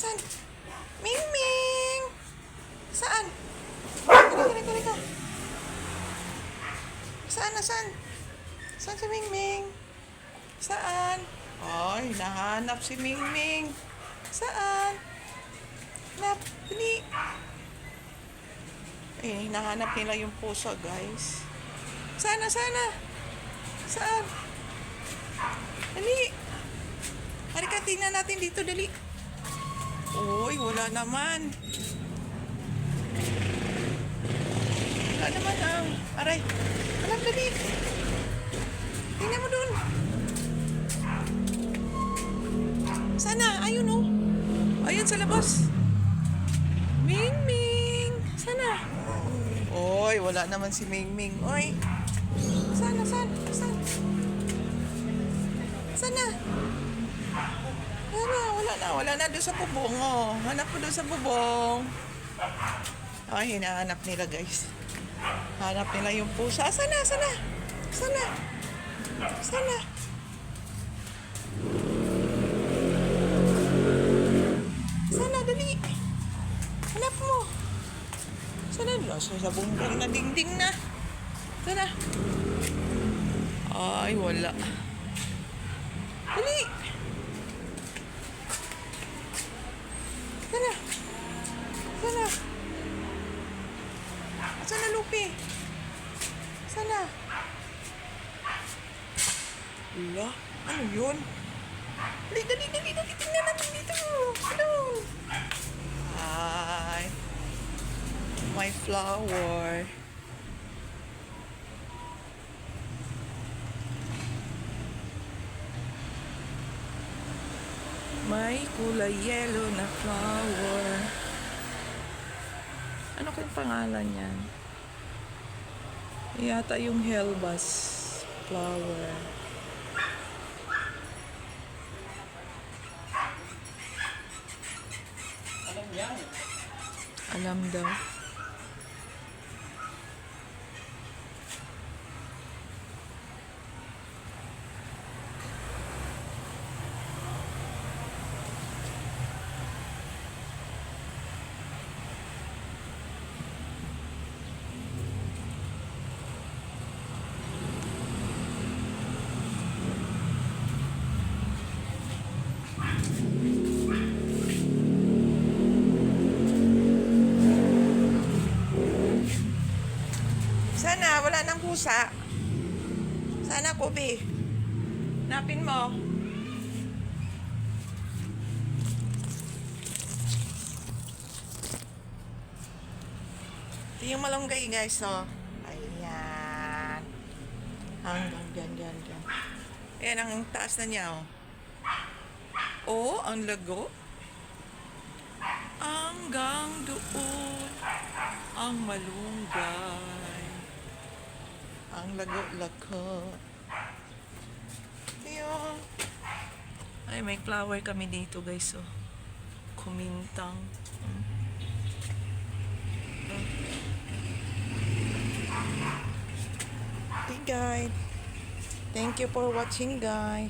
Saan? Mingming! Saan? Halika. Saan? Nasaan? Saan si Mingming? Saan? Ay, nahanap si Mingming. Saan? Hanap, dali. Eh, hinahanap nila yung pusa, guys. Sana. Saan? Dali. Halika, tingnan natin dito, dali. Uy, wala naman. Wala naman ang... Aray. Alam, dali. Tingnan mo dun. Sana, ayun oh. Ayun sa labas. Mingming. Sana. Uy, wala naman si Mingming. Uy. Sana. Wala na doon sa bubong, oh. Hanap ko doon sa bubong. Ay, hinahanap nila, guys. Hanap nila yung pusa. Sana. Sana, dali. Hanap mo. Sana, sa bumbong na dingding na. Sana. Ay, wala. Dali. Sana. Sana, Lupi. Sana. Wala. Ano yun? Dali. Tingnan natin dito. Ano? Ay. My flower. May kulay yellow na flower. Ano kayong pangalan niyan? Yata yung Helbas flower. Alam daw. Sana, wala nang pusa. Sana, Kobe. Napin mo. Ito yung malunggay, guys, oh. Ayan. Hanggang dyan. Ayan, ang taas na niya, oh. Oh, ang lago. Hanggang doon. Ang malunggay. Ang lago. Ayun. Ay, may flower kami dito, guys, oh. Kumintang. Okay, guys. Thank you for watching, guys.